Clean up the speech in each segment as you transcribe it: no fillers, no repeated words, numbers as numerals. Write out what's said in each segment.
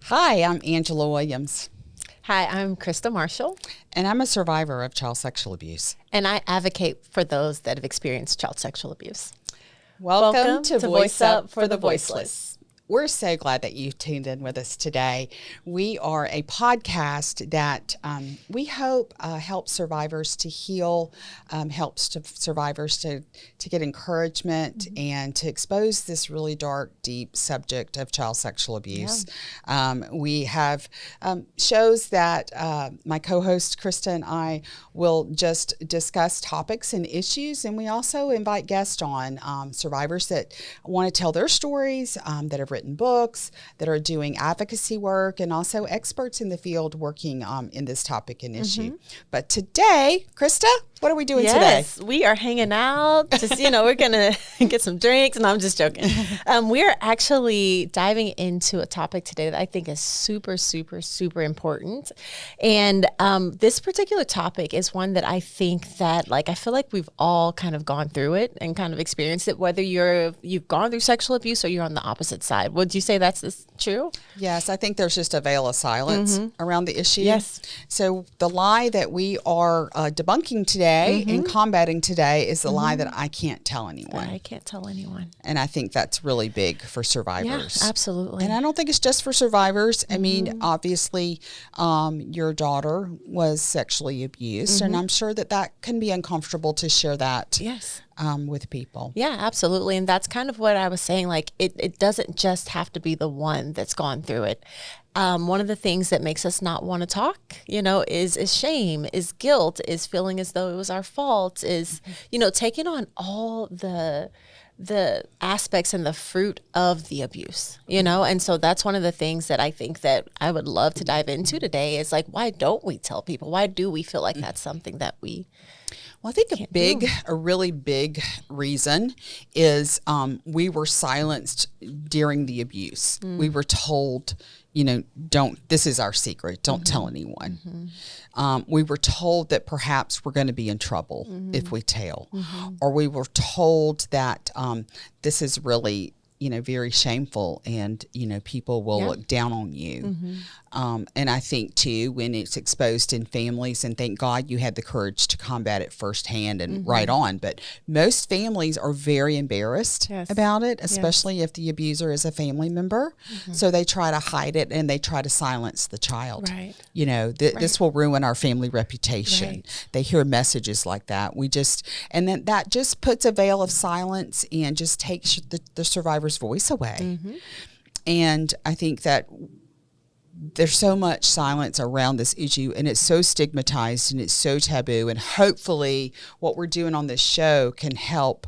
Hi, I'm Angela Williams, Hi, I'm Krista Marshall, and I'm a survivor of child sexual abuse. and I advocate for those that have experienced child sexual abuse. Welcome to Voice Up for the Voiceless. We're so glad that you tuned in with us today. We are a podcast that we hope helps survivors to heal, helps survivors to get encouragement and to expose this really dark, deep subject of child sexual abuse. Yeah. We have shows that my co-host Krista and I will just discuss topics and issues, and we also invite guests on, survivors that want to tell their stories, that have written books, that are doing advocacy work, and also experts in the field working in this topic and issue. But today, Krista, what are we doing today? Yes, we are hanging out. Just, we're going to get some drinks, and I'm just joking. We're actually diving into a topic today that I think is super, super, super important. And this particular topic is one that I think that, I feel like we've all kind of gone through it and kind of experienced it, whether you've gone through sexual abuse or you're on the opposite side. Would you say that's true? Yes, I think there's just a veil of silence around the issue. Yes. So the lie that we are debunking today and combating today is the lie that I can't tell anyone. I can't tell anyone. And I think that's really big for survivors. Yeah, absolutely. And I don't think it's just for survivors. I mean, obviously, your daughter was sexually abused, and I'm sure that can be uncomfortable to share that. Yes. With people. Yeah, absolutely. And that's kind of what I was saying. It doesn't just have to be the one that's gone through it. One of the things that makes us not want to talk, is shame, is guilt, is feeling as though it was our fault, is, taking on all the aspects and the fruit of the abuse, And so that's one of the things that I think that I would love to dive into today is why don't we tell people? Why do we feel like that's something that we Well, I think a really big reason is we were silenced during the abuse. We were told, this is our secret. Don't tell anyone. We were told that perhaps we're going to be in trouble if we tell. Or we were told that this is really, very shameful and, people will look down on you. And I think, too, when it's exposed in families, and thank God you had the courage to combat it firsthand and right on, but most families are very embarrassed about it, especially if the abuser is a family member. So they try to hide it and they try to silence the child. Right. This will ruin our family reputation. Right. They hear messages like that. And then that just puts a veil of silence and just takes the survivor's voice away. And I think that there's so much silence around this issue, and it's so stigmatized and it's so taboo. And hopefully what we're doing on this show can help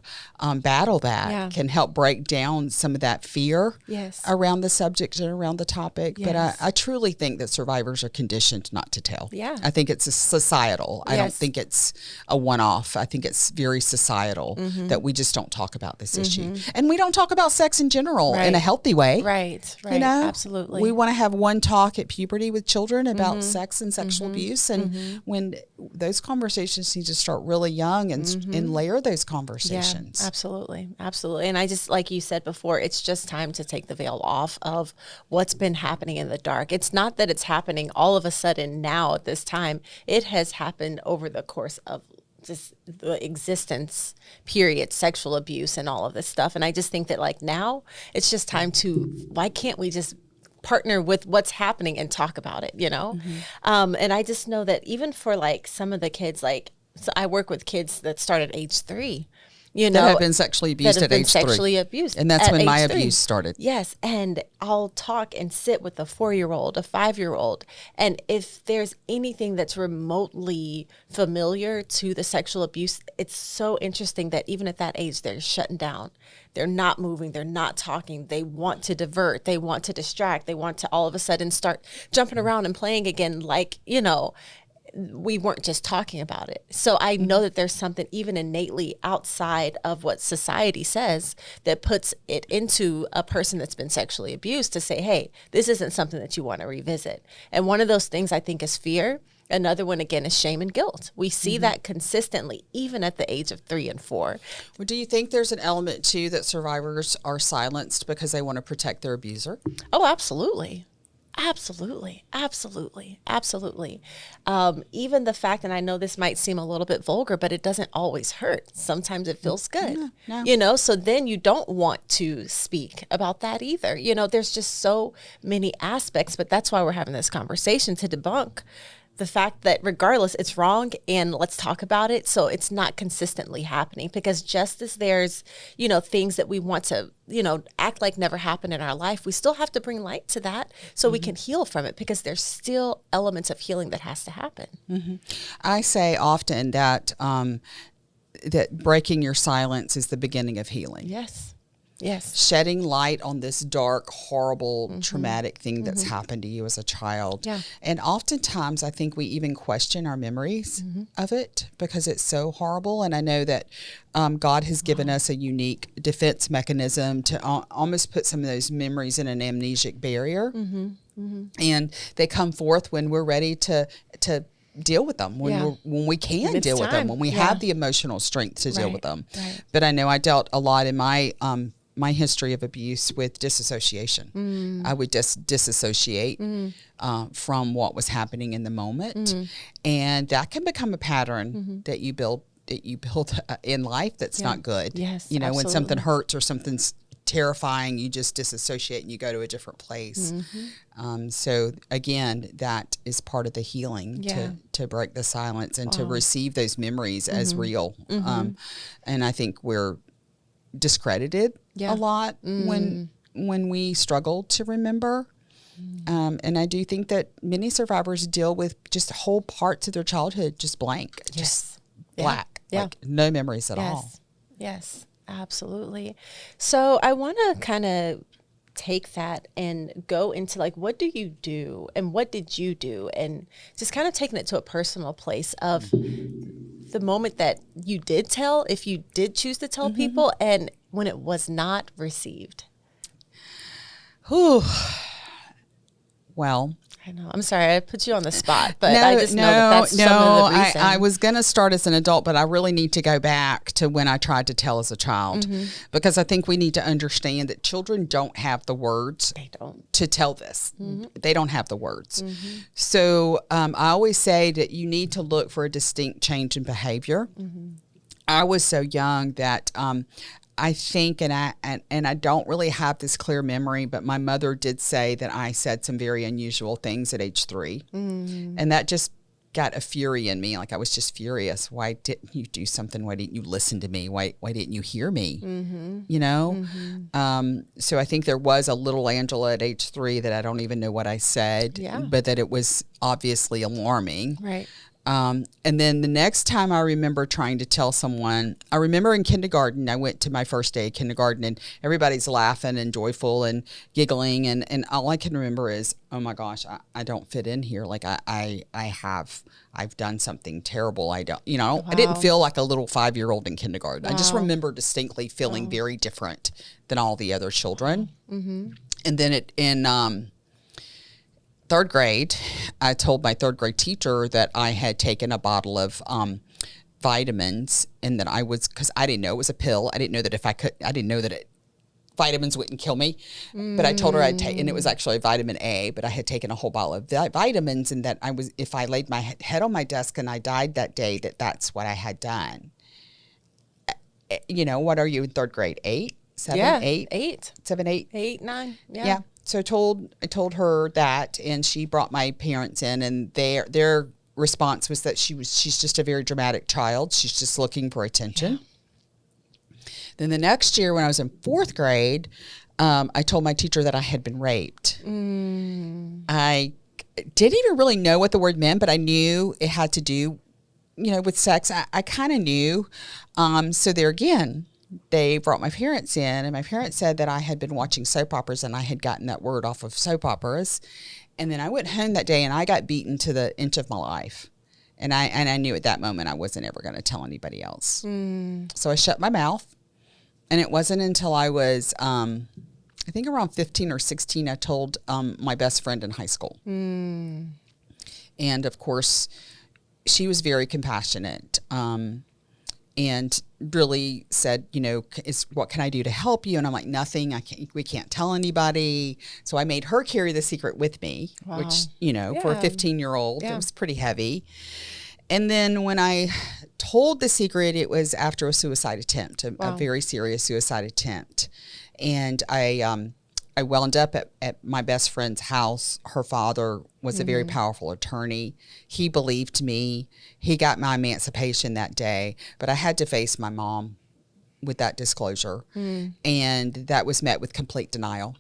battle that, can help break down some of that fear around the subject and around the topic. But I truly think that survivors are conditioned not to tell. I think it's a societal. I don't think it's a one-off. I think it's very societal that we just don't talk about this issue. And we don't talk about sex in general in a healthy way. Right. Absolutely. We want to have one talk at puberty with children about sex and sexual abuse, and when those conversations need to start really young and layer those conversations. Absolutely. And I just, like you said before, it's just time to take the veil off of what's been happening in the dark. It's not that it's happening all of a sudden now at this time. It has happened over the course of just the existence period, sexual abuse and all of this stuff. And I just think that so it's just time why can't we just partner with what's happening and talk about it, And I just know that even for some of the kids, so I work with kids that start at age 3, that have been sexually abused at age 3. And that's when my abuse started. Yes. And I'll talk and sit with a 4-year-old, a 5-year-old. And if there's anything that's remotely familiar to the sexual abuse, it's so interesting that even at that age, they're shutting down. They're not moving. They're not talking. They want to divert. They want to distract. They want to all of a sudden start jumping around and playing again we weren't just talking about it. So I know that there's something even innately outside of what society says that puts it into a person that's been sexually abused to say, hey, this isn't something that you want to revisit. And one of those things I think is fear. Another one, again, is shame and guilt. We see that consistently, even at the age of 3 and 4. Well, do you think there's an element, too, that survivors are silenced because they want to protect their abuser? Oh, absolutely. Absolutely. Absolutely. Absolutely. Even the fact, and I know this might seem a little bit vulgar, but it doesn't always hurt. Sometimes it feels good, No. so then you don't want to speak about that either. There's just so many aspects, but that's why we're having this conversation, to debunk the fact that regardless, it's wrong, and let's talk about it, so it's not consistently happening. Because just as there's, things that we want to, act like never happened in our life, we still have to bring light to that so we can heal from it, because there's still elements of healing that has to happen. I say often that that breaking your silence is the beginning of healing. Yes. Shedding light on this dark, horrible, traumatic thing that's happened to you as a child. Yeah. And oftentimes I think we even question our memories of it because it's so horrible. And I know that God has given us a unique defense mechanism to almost put some of those memories in an amnesic barrier. And they come forth when we're ready to deal with them, when we can deal with them, when we have the emotional strength to deal with them. Right. But I know I dealt a lot in my my history of abuse with disassociation. I would just disassociate from what was happening in the moment, and that can become a pattern that you build in life that's not good. Yes, when absolutely. something hurts or something's terrifying, you just disassociate and you go to a different place. So again, that is part of the healing, to break the silence and to receive those memories as real. And I think we're discredited a lot when we struggle to remember. And I do think that many survivors deal with just whole parts of their childhood just blank, just black, like no memories at all. Yes, absolutely. So I want to kind of take that and go into like, what do you do and what did you do? And just kind of taking it to a personal place of the moment that you did tell, if you did choose to tell people, and when it was not received. Whew. Well, I know. I'm sorry, I put you on the spot, but I just know that's some of the reason. I was going to start as an adult, but I really need to go back to when I tried to tell as a child, because I think we need to understand that children don't have the words to tell this. They don't have the words. So I always say that you need to look for a distinct change in behavior. I was so young that I think, and I don't really have this clear memory, but my mother did say that I said some very unusual things at age 3. And that just got a fury in me. Like I was just furious. Why didn't you do something? Why didn't you listen to me? Why didn't you hear me? So I think there was a little Angela at age 3 that I don't even know what I said, but that it was obviously alarming. Right. And then the next time I remember trying to tell someone, I remember in kindergarten, I went to my first day of kindergarten and everybody's laughing and joyful and giggling. And all I can remember is, oh my gosh, I don't fit in here. Like I've done something terrible. I don't, I didn't feel like a little 5-year-old in kindergarten. I just remember distinctly feeling very different than all the other children. And then in 3rd grade, I told my 3rd grade teacher that I had taken a bottle of vitamins, and that because I didn't know it was a pill. I didn't know that vitamins wouldn't kill me. But I told her and it was actually vitamin A, but I had taken a whole bottle of vitamins, and that if I laid my head on my desk and I died that day, that's what I had done. What are you in 3rd grade? 8, 7, 8, 7, 8, 8, 9. Yeah. So I told her that, and she brought my parents in, and their response was that she's just a very dramatic child. She's just looking for attention. Then the next year, when I was in 4th grade, I told my teacher that I had been raped. I didn't even really know what the word meant, but I knew it had to do, with sex. I kind of knew. So there again, they brought my parents in, and my parents said that I had been watching soap operas and I had gotten that word off of soap operas. And then I went home that day and I got beaten to the inch of my life. And I knew at that moment I wasn't ever going to tell anybody else. So I shut my mouth. And it wasn't until I was, I think around 15 or 16, I told my best friend in high school. And of course, she was very compassionate. And really said, what can I do to help you? And I'm like, nothing. We can't tell anybody. So I made her carry the secret with me, which, for a 15-year-old, it was pretty heavy. And then when I told the secret, it was after a suicide attempt, a very serious suicide attempt. And I wound up at my best friend's house. Her father was a very powerful attorney. He believed me. He got my emancipation that day, but I had to face my mom with that disclosure. And that was met with complete denial.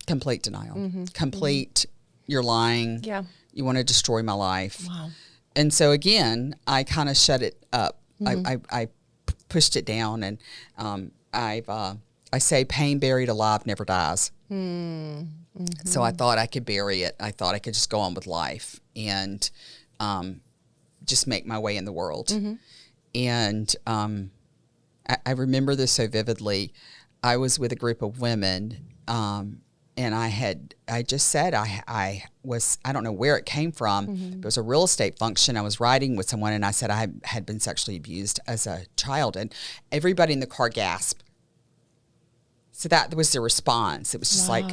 Complete denial. Complete, you're lying. Yeah. You want to destroy my life. Wow. And so again, I kind of shut it up. I pushed it down, and I say pain buried alive never dies. So I thought I could bury it. I thought I could just go on with life and just make my way in the world. And I remember this so vividly. I was with a group of women, and I just said I don't know where it came from. It was a real estate function. I was riding with someone, and I said I had been sexually abused as a child, and everybody in the car gasped. So that was the response. It was just like,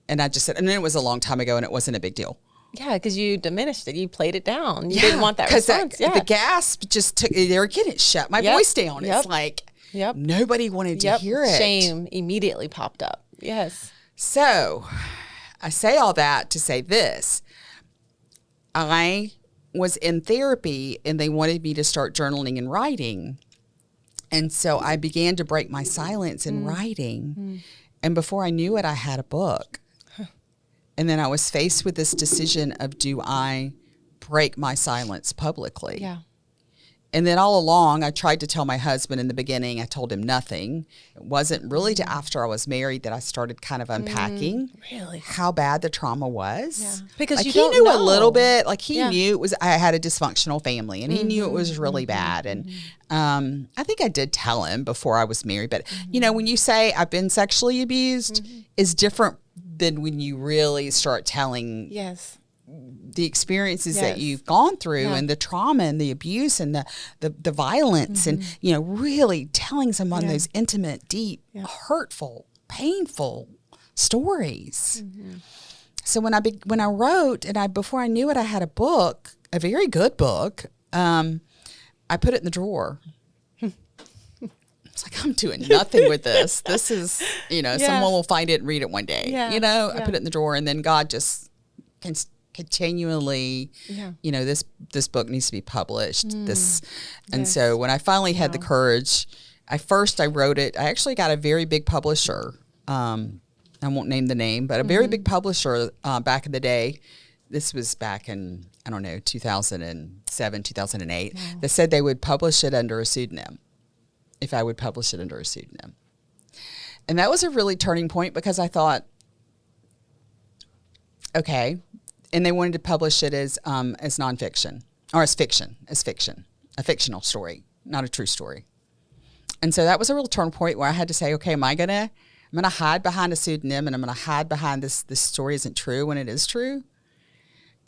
and I just said, and then it was a long time ago, and it wasn't a big deal. Yeah, because you diminished it. You played it down. You didn't want that response. The gasp just took, they were getting it shut my voice down. It's like nobody wanted to hear it. Shame immediately popped up. Yes. So I say all that to say this. I was in therapy, and they wanted me to start journaling and writing. And so I began to break my silence in writing. And before I knew it, I had a book. And then I was faced with this decision of, do I break my silence publicly? Yeah. And then all along, I tried to tell my husband in the beginning. I told him nothing. It wasn't really till after I was married that I started kind of unpacking how bad the trauma was. Yeah. Because like, you he knew a little bit. Like he knew it was. I had a dysfunctional family, and he knew it was really bad. And I think I did tell him before I was married. But when you say I've been sexually abused, is different than when you really start telling. Yes. The experiences that you've gone through and the trauma and the abuse and the violence and, really telling someone those intimate, deep, hurtful, painful stories. So when I wrote, and before I knew it, I had a book, a very good book. I put it in the drawer. It's like, I'm doing nothing with this. This is, someone will find it and read it one day. I put it in the drawer, and then God just continually, this book needs to be published. And so when I finally had the courage, I wrote it. I actually got a very big publisher. I won't name the name, but a very big publisher back in the day. This was back in, 2007, 2008, that said they would publish it under a pseudonym if I would publish it under a pseudonym. And that was a really turning point, because I thought, okay. And they wanted to publish it as nonfiction, or as fiction, a fictional story, not a true story. And so that was a real turn point where I had to say, okay, I'm gonna hide behind a pseudonym, and I'm gonna hide behind this story isn't true when it is true.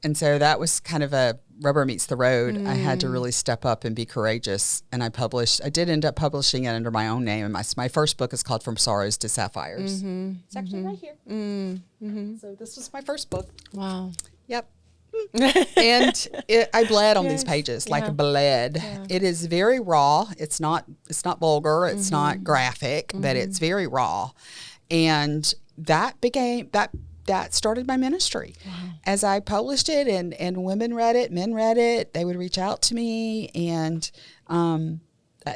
And so that was kind of a rubber meets the road. I had to really step up and be courageous. And I did end up publishing it under my own name. And my first book is called From Sorrows to Sapphires. It's actually right here. So this was my first book. Wow. Yep. And I bled on these pages, like bled. Yeah. It is very raw. It's not vulgar. It's not graphic, but it's very raw. And that started my ministry. Wow. As I published it, and women read it, men read it, they would reach out to me. And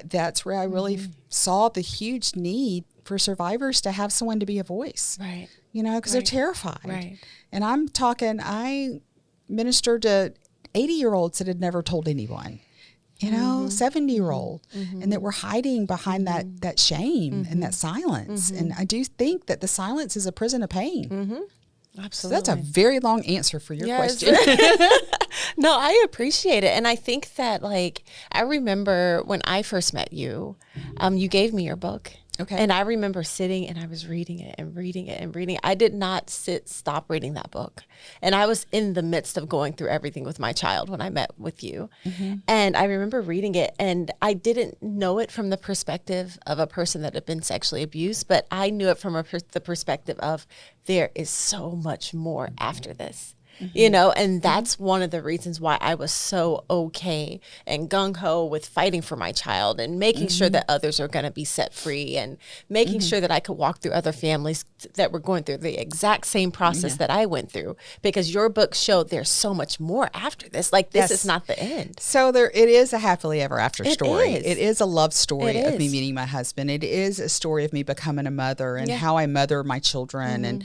that's where I really saw the huge need for survivors to have someone to be a voice. Right. Because they're terrified. Right. And I ministered to 80-year-olds that had never told anyone, 70-year-old, and that were hiding behind that shame and that silence. And I do think that the silence is a prison of pain. Absolutely. So that's a very long answer for your question. No, I appreciate it. And I think that, I remember when I first met you, you gave me your book. Okay. And I remember sitting and I was reading it and reading it and reading it. I did not stop reading that book. And I was in the midst of going through everything with my child when I met with you. And I remember reading it, and I didn't know it from the perspective of a person that had been sexually abused, but I knew it from the perspective of there is so much more after this. You know, and that's one of the reasons why I was so okay and gung-ho with fighting for my child and making sure that others are going to be set free and making sure that I could walk through other families that were going through the exact same process that I went through, because your book showed there's so much more after this. Like, this is not the end. So it is a happily ever after story. Is. It is a love story It of me is. meeting my husband. It is a story of me becoming a mother and how I mother my children. And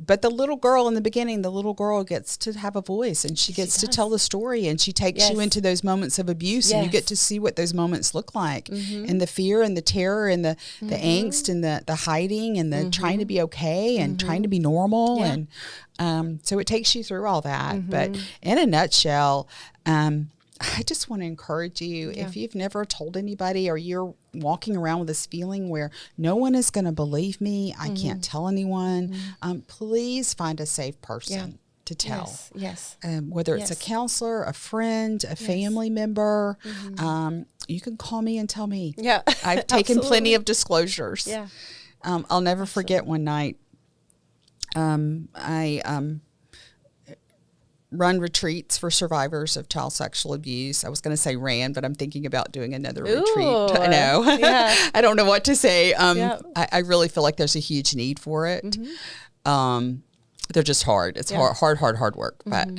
but the little girl in the beginning, the little girl gets to have a voice, and she gets to tell the story, and she takes you into those moments of abuse, and you get to see what those moments look like, and the fear and the terror and the angst and the hiding and the trying to be okay and trying to be normal. And so it takes you through all that. But in a nutshell, I just want to encourage you, if you've never told anybody, or you're walking around with this feeling where no one is going to believe me, I can't tell anyone, please find a safe person to tell. Yes. Whether it's a counselor, a friend, a family member, you can call me and tell me. Yeah. I've taken plenty of disclosures. Yeah. I'll never forget one night. I run retreats for survivors of child sexual abuse. I was going to say ran, but I'm thinking about doing another retreat. I know. Yeah. I don't know what to say. I really feel like there's a huge need for it. They're just hard. It's hard work. But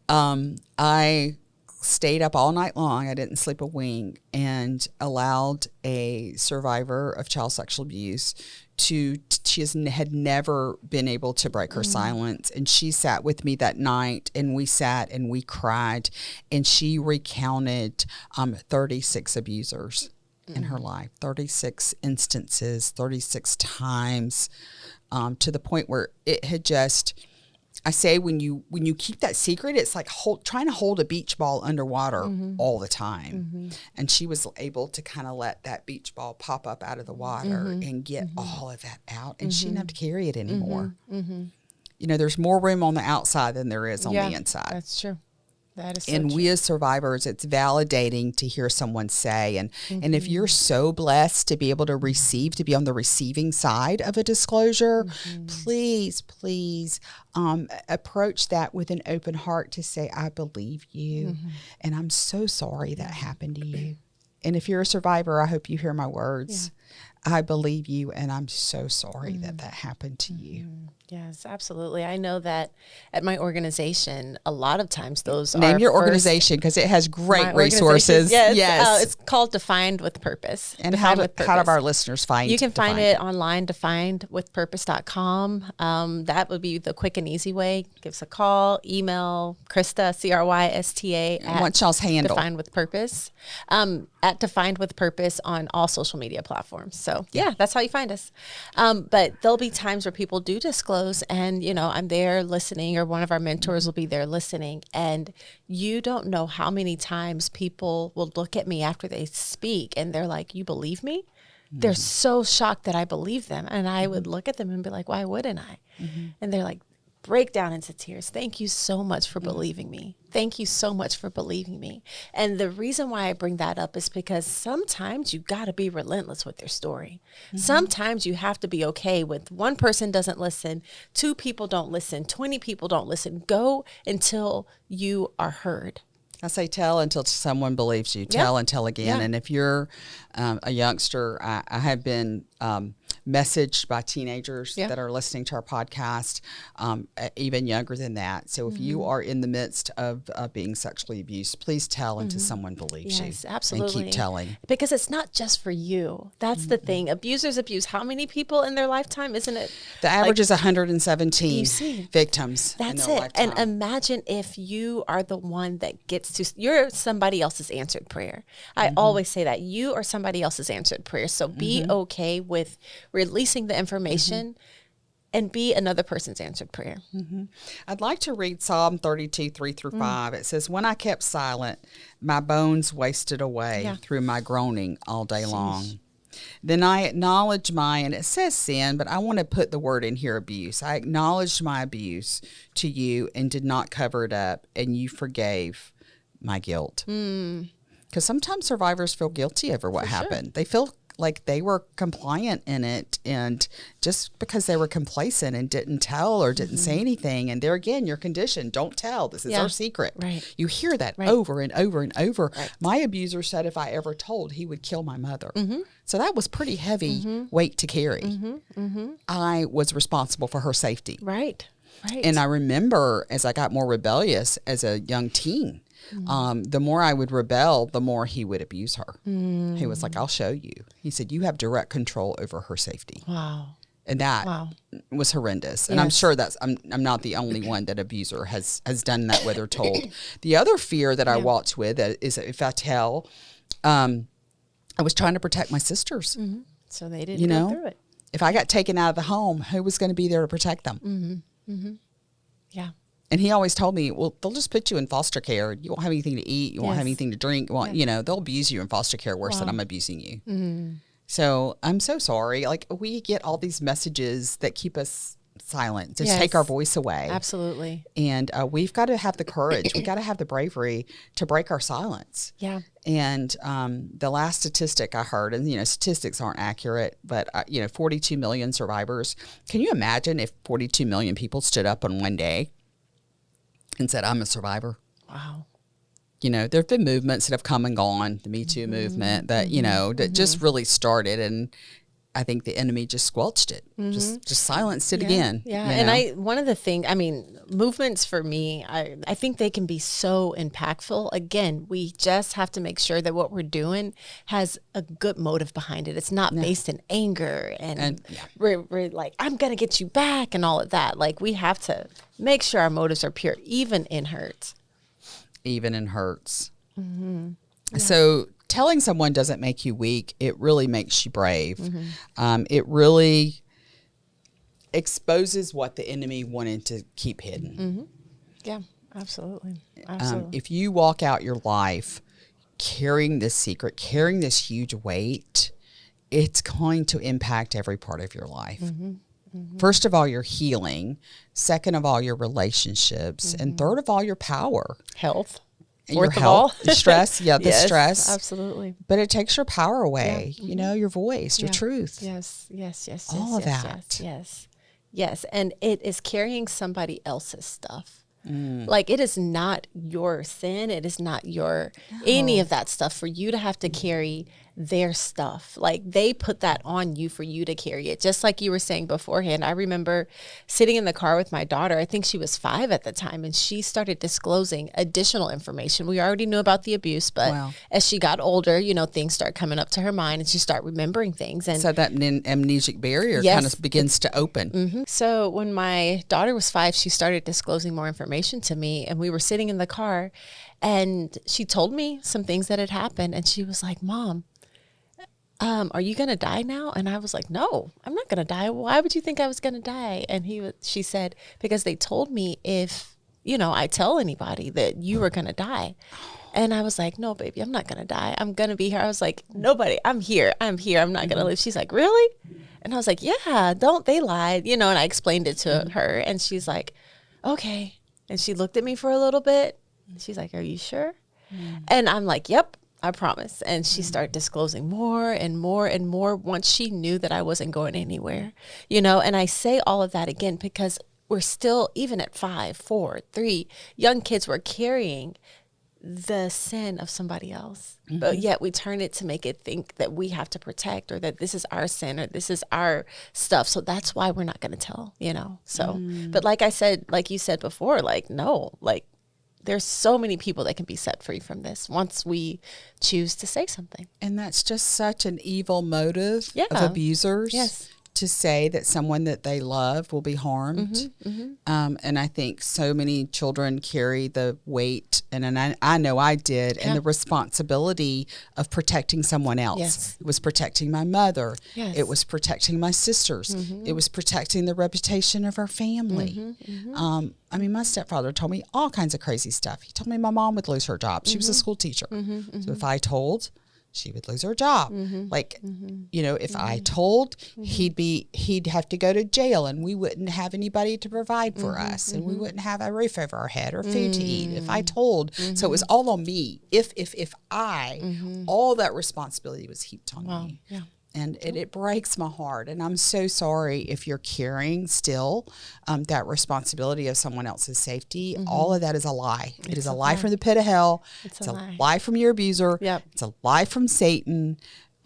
I stayed up all night long. I didn't sleep a wink, and allowed a survivor of child sexual abuse had never been able to break her silence. And she sat with me that night, and we sat and we cried, and she recounted 36 abusers in her life, 36 instances, 36 times, to the point where it had just, I say, when you keep that secret, it's like trying to hold a beach ball underwater all the time. And she was able to kind of let that beach ball pop up out of the water and get all of that out. And she didn't have to carry it anymore. You know, there's more room on the outside than there is on the inside. That's true. That is so and true. we as survivors, it's validating to hear someone say, and if you're so blessed to be able to receive, to be on the receiving side of a disclosure, please approach that with an open heart to say, I believe you, and I'm so sorry that happened to you. And if you're a survivor, I hope you hear my words. I believe you, and I'm so sorry that happened to you. Yes, absolutely. I know that at my organization, a lot of times those Name are your first- organization, because it has great my resources. organization- Yes. it's called Defined with Purpose. And how Defined with do Purpose. our listeners find You can find Defined? it online, definedwithpurpose.com. That would be the quick and easy way. Give us a call, email Krista, Crysta, at What's y'all's handle? Defined with Purpose. At Defined with Purpose on all social media platforms. So that's how you find us. But there'll be times where people do disclose, and I'm there listening, or one of our mentors will be there listening, and you don't know how many times people will look at me after they speak and they're like, you believe me? They're so shocked that I believe them. And I would look at them and be like, why wouldn't I? And they're like, break down into tears. Thank you so much for believing me. Thank you so much for believing me. And the reason why I bring that up is because sometimes you got to be relentless with your story. Sometimes you have to be okay with one person doesn't listen, 2 people don't listen, 20 people don't listen. Go until you are heard. I say tell until someone believes you. Tell and tell again. And if you're a youngster, I have been messaged by teenagers that are listening to our podcast, even younger than that. So if you are in the midst of being sexually abused, please tell until someone believes you. Yes, absolutely. And keep telling. Because it's not just for you. That's the thing. Abusers abuse how many people in their lifetime, isn't it? The average is 117 You see. victims in That's their it. lifetime. And imagine if you are the one that gets to, you're somebody else's answered prayer. I always say that. You are somebody else's answered prayer. So be okay with releasing the information and be another person's answered prayer. I'd like to read Psalm 32, 3-5. It says, when I kept silent, my bones wasted away through my groaning all day long. Then I acknowledge and it says sin, but I want to put the word in here, abuse. I acknowledged my abuse to you and did not cover it up, and you forgave my guilt. Because sometimes survivors feel guilty over what happened. Sure. They feel like they were compliant in it, and just because they were complacent and didn't tell or didn't say anything, and there again, your condition, don't tell, this is our secret. Right. You hear that over and over and over. Right. My abuser said if I ever told, he would kill my mother. So that was pretty heavy weight to carry. I was responsible for her safety. Right. And I remember as I got more rebellious as a young teen, the more I would rebel, the more he would abuse her. He was like, I'll show you. He said, you have direct control over her safety. Wow. And that was horrendous. And I'm sure I'm not the only one that abuser has done that, whether told. The other fear that I walked with is that if I tell, I was trying to protect my sisters. So they didn't go through it. If I got taken out of the home, who was going to be there to protect them? Yeah. And he always told me, well, they'll just put you in foster care. You won't have anything to eat. You won't have anything to drink. They'll abuse you in foster care worse than I'm abusing you. So I'm so sorry. Like, we get all these messages that keep us silent, just take our voice away. Absolutely. And we've got to have the courage. We got to have the bravery to break our silence. Yeah. And the last statistic I heard, and statistics aren't accurate, but 42 million survivors. Can you imagine if 42 million people stood up on one day and said, I'm a survivor? Wow. There have been movements that have come and gone, the Me Too movement that, that just really started. And I think the enemy just squelched it, just silenced it again. Yeah. And one of the things, movements for me, I think they can be so impactful. Again, we just have to make sure that what we're doing has a good motive behind it. It's not based in anger and we're like, I'm going to get you back and all of that. Like, we have to make sure our motives are pure, even in hurts. Even in hurts. So telling someone doesn't make you weak. It really makes you brave. It really exposes what the enemy wanted to keep hidden. Yeah, absolutely. If you walk out your life carrying this secret, carrying this huge weight, it's going to impact every part of your life. First of all, your healing. Second of all, your relationships. And third of all, your power. Health. Your health, stress, the stress. Absolutely. But it takes your power away, your voice, your truth. Yes. All of that. Yes. And it is carrying somebody else's stuff. Like, it is not your sin. It is not any of that stuff for you to have to carry their stuff. Like, they put that on you for you to carry it. Just like you were saying beforehand, I remember sitting in the car with my daughter. I think she was 5 at the time, and she started disclosing additional information. We already knew about the abuse, but as she got older, things start coming up to her mind, and she start remembering things. And so that amnesic barrier kind of begins to open. So when my daughter was 5, she started disclosing more information to me, and we were sitting in the car, and she told me some things that had happened, and she was like, Mom, are you going to die now? And I was like, no, I'm not going to die. Why would you think I was going to die? And she said, because they told me if, I tell anybody that you were going to die. And I was like, no, baby, I'm not going to die. I'm going to be here. I was like, nobody, I'm here. I'm not going to live. She's like, really? And I was like, yeah, they lied, and I explained it to her, and she's like, okay. And she looked at me for a little bit. She's like, are you sure? And I'm like, yep. I promise. And she started disclosing more and more and more once she knew that I wasn't going anywhere, and I say all of that again because we're still, even at 5, 4, 3, young kids, we're carrying the sin of somebody else, but yet we turn it to make it think that we have to protect, or that this is our sin, or this is our stuff. So that's why we're not going to tell, so, but like you said before, no, there's so many people that can be set free from this once we choose to say something. And that's just such an evil motive of abusers to say that someone that they love will be harmed. And I think so many children carry the weight, and I know I did, and the responsibility of protecting someone else. It was protecting my mother. It was protecting my sisters. It was protecting the reputation of our family. My stepfather told me all kinds of crazy stuff. He told me my mom would lose her job. She was a school teacher. So if I told, she would lose her job. Like, you know, if I told, he'd have to go to jail, and we wouldn't have anybody to provide for us, and we wouldn't have a roof over our head or food to eat. If I told, so it was all on me. If I, all that responsibility was heaped on me. Yeah. And it breaks my heart. And I'm so sorry if you're carrying still that responsibility of someone else's safety. All of that is a lie. It is a lie from the pit of hell. It's a lie from your abuser. Yep. It's a lie from Satan.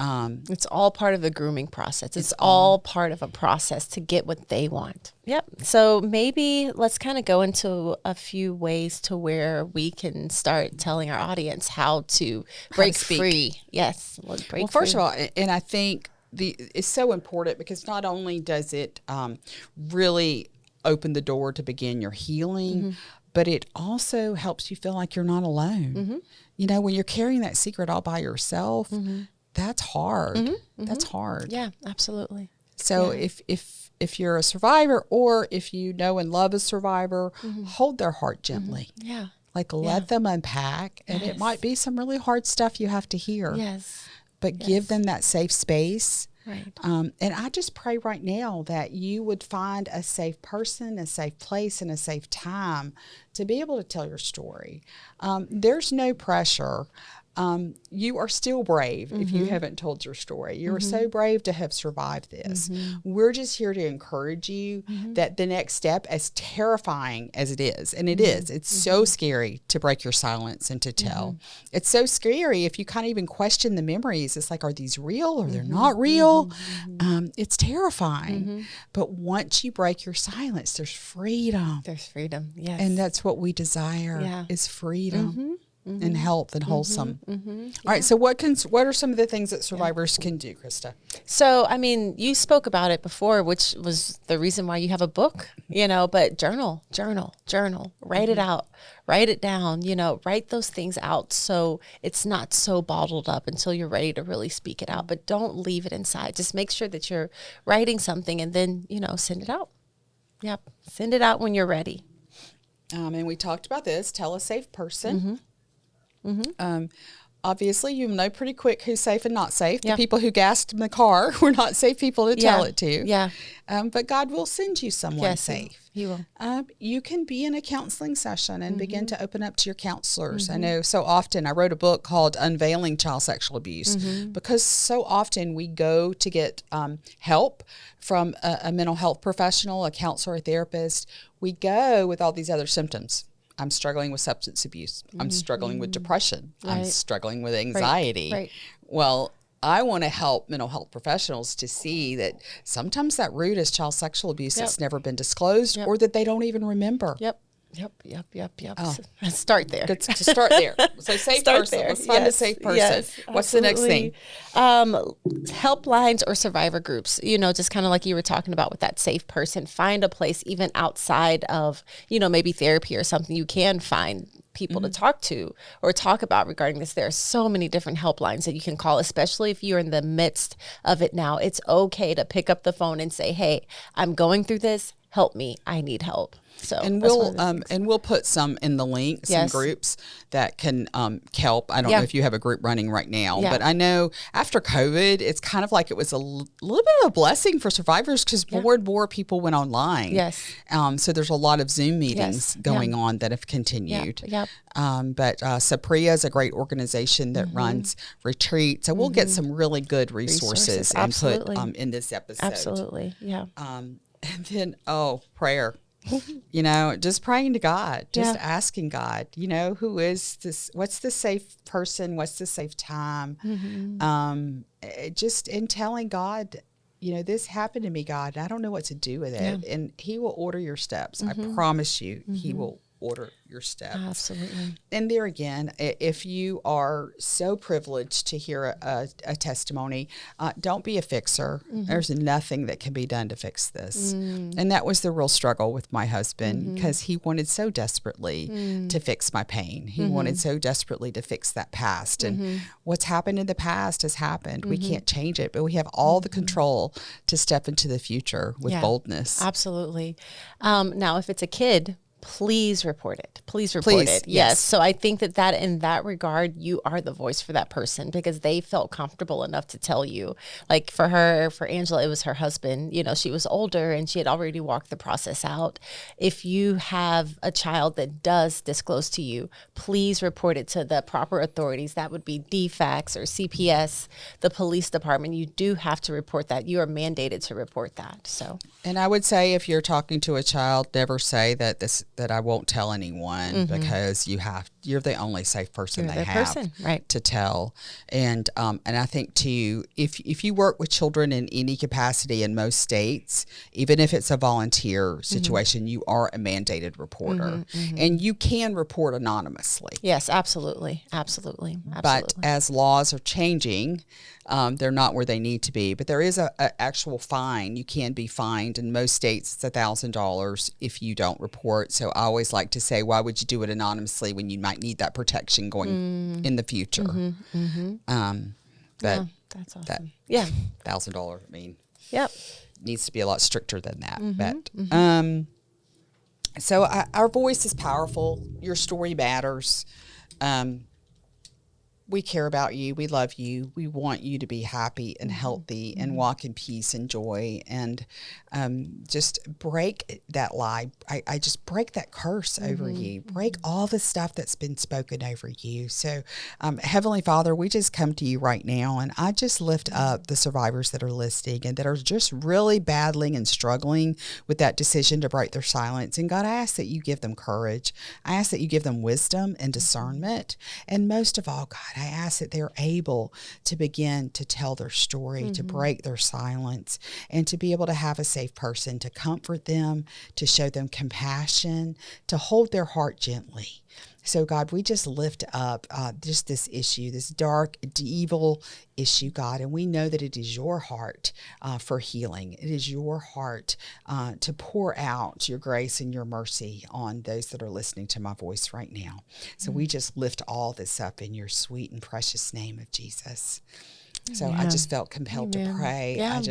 It's all part of the grooming process. It's all part of a process to get what they want. Yep. So maybe let's kind of go into a few ways to where we can start telling our audience how to break free. Yes. Well, first of all, and I think it's so important because not only does it really open the door to begin your healing, but it also helps you feel like you're not alone. You know, when you're carrying that secret all by yourself, that's hard. That's hard. Yeah, absolutely. So if you're a survivor, or if you know and love a survivor, hold their heart gently. Yeah. Like let them unpack, and it might be some really hard stuff you have to hear. Yes. But give them that safe space. Right. And I just pray right now that you would find a safe person, a safe place, and a safe time to be able to tell your story. There's no pressure. You are still brave if you haven't told your story. You are so brave to have survived this. We're just here to encourage you that the next step, as terrifying as it is, and it is, it's so scary to break your silence and to tell. It's so scary if you kind of even question the memories. It's like, are these real or they're not real? It's terrifying. But once you break your silence, there's freedom. There's freedom. Yes. And that's what we desire is freedom. And health and wholesome. All right. So what are some of the things that survivors can do, Krista? So, I mean, you spoke about it before, which was the reason why you have a book, you know, but journal, write it out, write it down, you know, write those things out so it's not so bottled up until you're ready to really speak it out. But don't leave it inside. Just make sure that you're writing something and then, you know, send it out. Yep. Send it out when you're ready. And we talked about this. Tell a safe person. Obviously, you know pretty quick who's safe and not safe. The people who gassed in the car were not safe people to tell it to. Yeah. But God will send you someone safe. He will. You can be in a counseling session and begin to open up to your counselors. I know so often I wrote a book called Unveiling Child Sexual Abuse because so often we go to get help from a mental health professional, a counselor, a therapist. We go with all these other symptoms. I'm struggling with substance abuse. I'm struggling with depression. I'm struggling with anxiety. Right. Well, I want to help mental health professionals to see that sometimes that root is child sexual abuse that's never been disclosed or that they don't even remember. Yep. Oh. Start there. Good to start there. So safe person. Let's find a safe person. Yes, What's the next thing? Helplines or survivor groups, you know, just kind of like you were talking about with that safe person. Find a place even outside of, you know, maybe therapy or something. You can find people to talk to or talk about regarding this. There are so many different helplines that you can call, especially if you're in the midst of it now. It's okay to pick up the phone and say, hey, I'm going through this. Help me. I need help. So, and we'll put some in the link, some groups that can help. I don't know if you have a group running right now, but I know after COVID, it's kind of like it was a little bit of a blessing for survivors because more and more people went online. Yes. So there's a lot of Zoom meetings going on that have continued. But Sapria is a great organization that runs retreats. So we'll get some really good resources and put in this episode. Absolutely. Yeah. And then, prayer. You know, just praying to God, just asking God, you know, who is this? What's the safe person? What's the safe time? Just in telling God, you know, this happened to me, God, and I don't know what to do with it. And He will order your steps. I promise you, He will order your steps. Absolutely. And there again, if you are so privileged to hear a testimony, don't be a fixer. There's nothing that can be done to fix this. And that was the real struggle with my husband because he wanted so desperately to fix my pain. He wanted so desperately to fix that past. And what's happened in the past has happened. We can't change it, but we have all the control to step into the future with boldness. Absolutely. Now, if it's a kid, please report it. Please report it. Yes. So I think that in that regard, you are the voice for that person because they felt comfortable enough to tell you. Like for Angela, it was her husband. You know, she was older and she had already walked the process out. If you have a child that does disclose to you, please report it to the proper authorities. That would be DFACS or CPS, the police department. You do have to report that. You are mandated to report that. So, and I would say if you're talking to a child, never say that I won't tell anyone because you're the only safe person they have to tell. And I think too, if you work with children in any capacity in most states, even if it's a volunteer situation, you are a mandated reporter and you can report anonymously. Yes, absolutely. But as laws are changing, they're not where they need to be. But there is a actual fine. You can be fined. In most states, it's $1,000 if you don't report. So I always like to say, why would you do it anonymously when you might need that protection going in the future? That's awesome. That $1,000, I mean, needs to be a lot stricter than that. But so our voice is powerful. Your story matters. We care about you. We love you. We want you to be happy and healthy and walk in peace and joy and just break that lie. I just break that curse over you. Break all the stuff that's been spoken over you. So, Heavenly Father, we just come to you right now and I just lift up the survivors that are listening and that are just really battling and struggling with that decision to break their silence. And God, I ask that you give them courage. I ask that you give them wisdom and discernment. And most of all, God, I ask that they're able to begin to tell their story, to break their silence, and to be able to have a safe person to comfort them, to show them compassion, to hold their heart gently. So, God, we just lift up just this issue, this dark, evil issue, God, and we know that it is your heart for healing. It is your heart to pour out your grace and your mercy on those that are listening to my voice right now. So we just lift all this up in your sweet and precious name of Jesus. So I just felt compelled to pray. Yeah.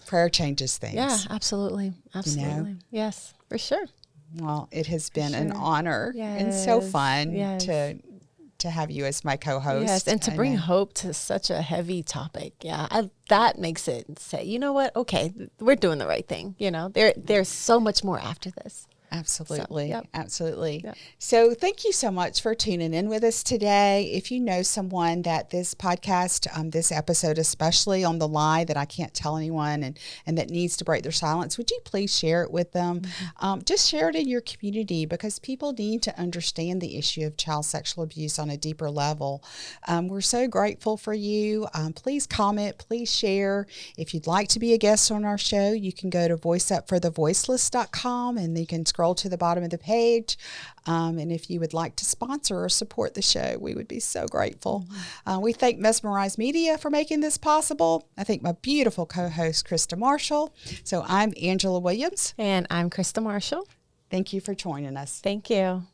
Prayer changes things. Yeah, absolutely. You know? Yes, for sure. Well, it has been an honor and so fun to have you as my co-host. Yes, and to bring hope to such a heavy topic. Yeah, that makes it say, you know what? Okay, we're doing the right thing. You know, there's so much more after this. Absolutely. So, Absolutely. Yep. So thank you so much for tuning in with us today. If you know someone that this podcast, this episode, especially on the lie that I can't tell anyone and that needs to break their silence, would you please share it with them? Just share it in your community because people need to understand the issue of child sexual abuse on a deeper level. We're so grateful for you. Please comment, please share. If you'd like to be a guest on our show, you can go to voiceupforthevoiceless.com and you can scroll to the bottom of the page. And if you would like to sponsor or support the show, we would be so grateful. We thank Mesmerize Media for making this possible. I thank my beautiful co-host, Krista Marshall. So I'm Angela Williams. And I'm Krista Marshall. Thank you for joining us. Thank you.